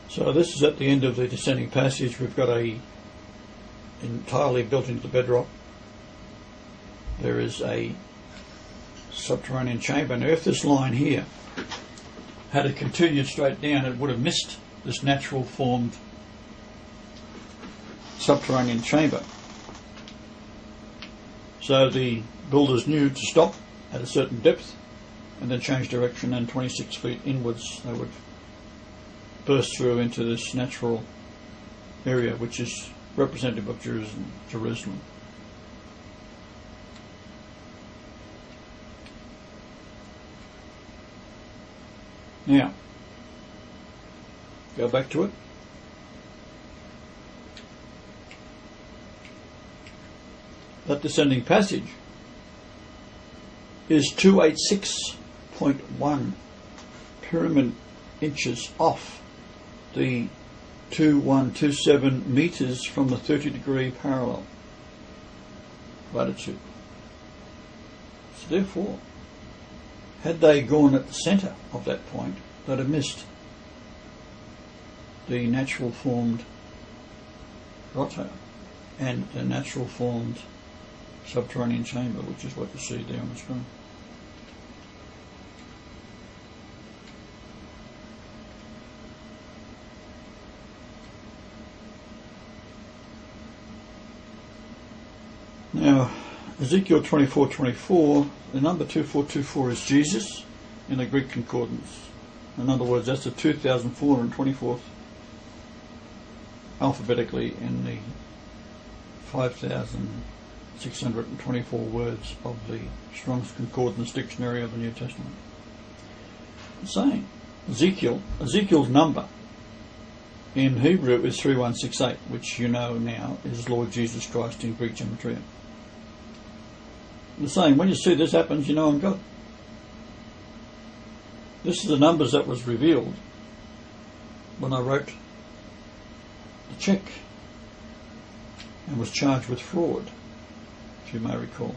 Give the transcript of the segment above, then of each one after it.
So this is at the end of the descending passage. We've got a entirely built into the bedrock. There is a subterranean chamber. Now if this line here had it continued straight down, it would have missed this natural formed subterranean chamber. So the builders knew to stop at a certain depth and then change direction, and 26 feet inwards they would burst through into this natural area which is representative of Jerusalem. Now, go back to it. That descending passage is 286.1 pyramid inches off the 2127 meters from the 30-degree parallel latitude. So therefore, had they gone at the centre of that point, they'd have missed the natural formed grotto and the natural formed subterranean chamber, which is what you see there on the screen. Now, Ezekiel 24:24, the number 2424 is Jesus in the Greek concordance. In other words, that's the 2424th alphabetically in the 5,624 words of the Strong's Concordance Dictionary of the New Testament. I'm saying Ezekiel's number in Hebrew is 3168, which you know now is Lord Jesus Christ in Greek gematria. The saying, when you see this happens, you know I'm God. This is the numbers that was revealed when I wrote the check and was charged with fraud, if you may recall.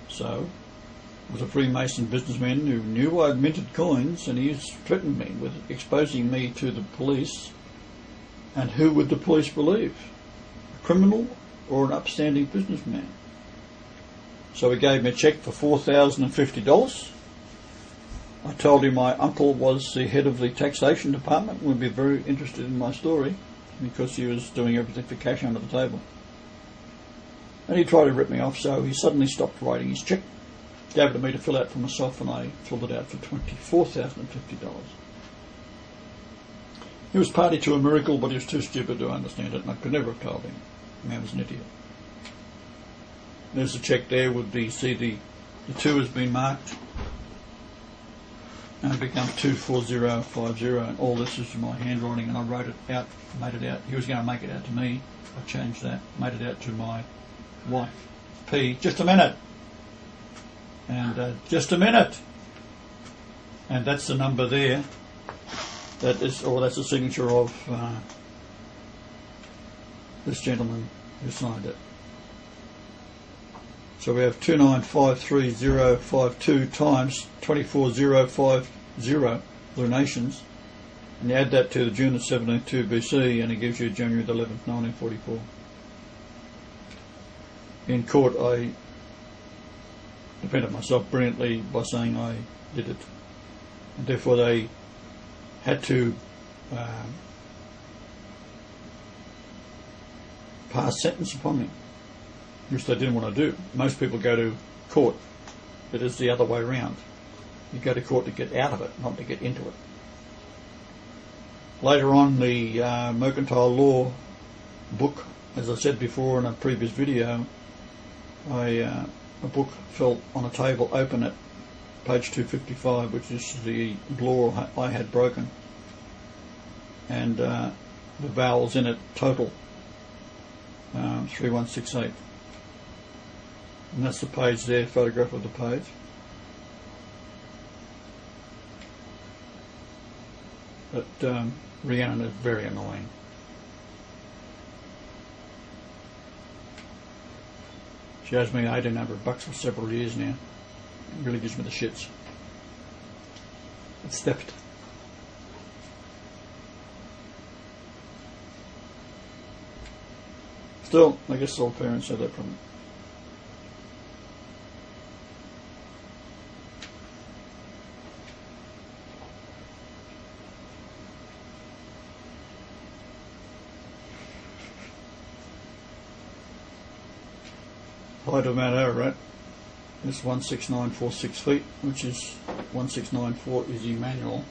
So, I was a Freemason businessman who knew I'd minted coins, and he threatened me with exposing me to the police. And who would the police believe? A criminal or an upstanding businessman? So he gave me a cheque for $4,050. I told him my uncle was the head of the taxation department and would be very interested in my story because he was doing everything for cash under the table. And he tried to rip me off, so he suddenly stopped writing his cheque, gave it to me to fill out for myself, and I filled it out for $24,050. He was party to a miracle, but he was too stupid to understand it, and I could never have told him. The man was an idiot. There's a cheque there with the 2 has been marked, and it becomes 24050, and all this is my handwriting, and I wrote it out, made it out. He was going to make it out to me. I changed that, made it out to my wife. P, just a minute. And just a minute. And that's the number there. That's the signature of this gentleman who signed it. So we have 2953052 times 24050 lunations, and you add that to the June of 702 BC, and it gives you January the 11th, 1944. In court, I defended myself brilliantly by saying I did it, and therefore they had to pass sentence upon me, which they didn't want to do. Most people go to court. It is the other way around. You go to court to get out of it, not to get into it. Later on, the mercantile law book, as I said before in a previous video, a book fell on a table open at page 255, which is the law I had broken, and the vowels in it total 3168, and that's the page there, photograph of the page. But Rhiannon is very annoying. She owes me $1,800 for several years now. It really gives me the shits. It's theft. Still, I guess all parents have that problem. Height of Mount Ararat is 16946 feet, which is 1694 is Emmanuel.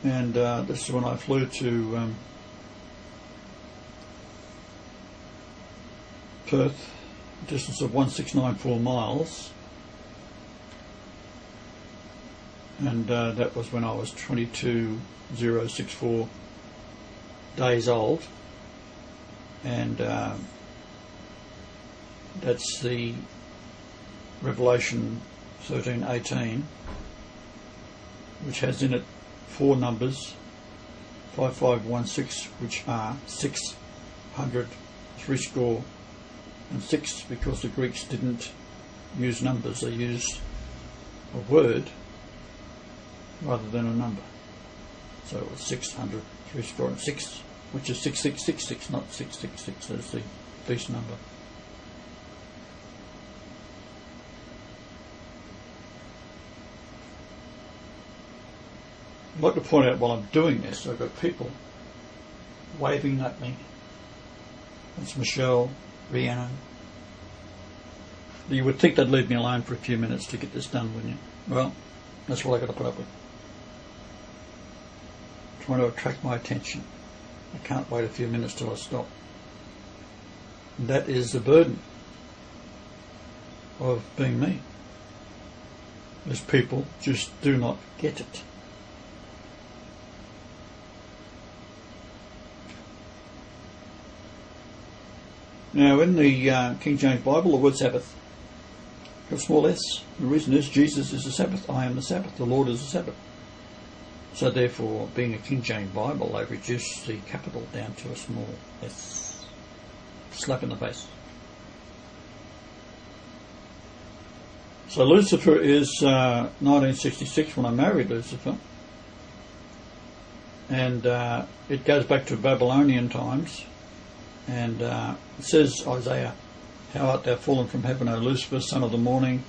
And this is when I flew to Perth, a distance of 1694 miles. And that was when I was 22,064 days old, and that's the Revelation 13:18, which has in it 4 numbers, 5516, which are 600, 60, and 6, because the Greeks didn't use numbers, they used a word rather than a number. So it was 600, 60, and 6, which is 6666, not 666 as the beast number. I'd like to point out while I'm doing this, I've got people waving at me. It's Michelle, Rhiannon. You would think they'd leave me alone for a few minutes to get this done, wouldn't you? Well, that's what I've got to put up with. Trying to attract my attention. I can't wait a few minutes till I stop. And that is the burden of being me. These people just do not get it. Now, in the King James Bible, the word Sabbath got a small s. The reason is Jesus is the Sabbath. I am the Sabbath. The Lord is the Sabbath. So therefore, being a King James Bible, they've reduced the capital down to a small s. Slap in the face. So Lucifer is 1966 when I married Lucifer. And it goes back to Babylonian times. And it says, Isaiah, how art thou fallen from heaven, O Lucifer, son of the morning?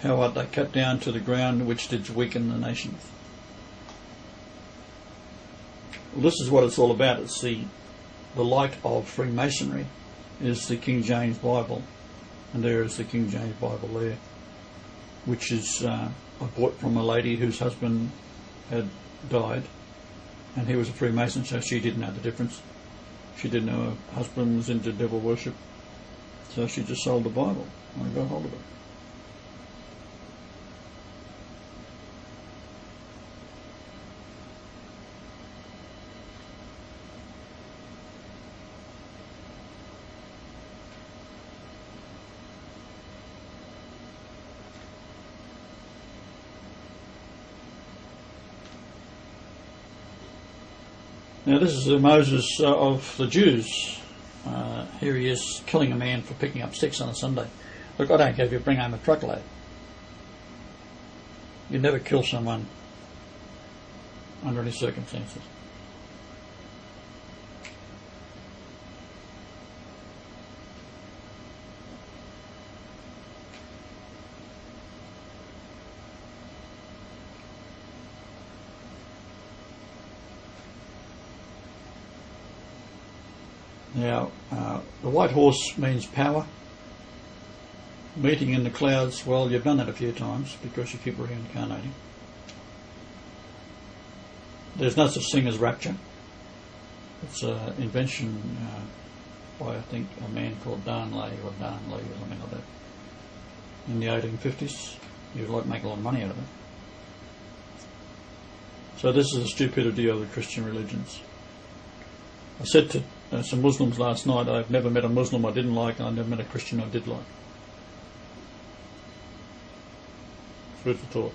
How art thou cut down to the ground, which didst weaken the nations? Well, this is what it's all about. It's the light of Freemasonry is the King James Bible. And there is the King James Bible there, which is I bought from a lady whose husband had died. And he was a Freemason, so she didn't know the difference. She didn't know her husband was into devil worship, so she just sold the Bible. I got hold of it. Now this is the Moses of the Jews. Here he is killing a man for picking up sticks on a Sunday. Look, I don't care if you bring home a truckload. You never kill someone under any circumstances. Now, the white horse means power. Meeting in the clouds, well, you've done that a few times because you keep reincarnating. There's no such thing as rapture. It's an invention by, I think, a man called Darnley or something like that in the 1850s. He would like to make a lot of money out of it. So this is the stupidity of the Christian religions. I said to some Muslims last night, I've never met a Muslim I didn't like, and I've never met a Christian I did like. Food for thought.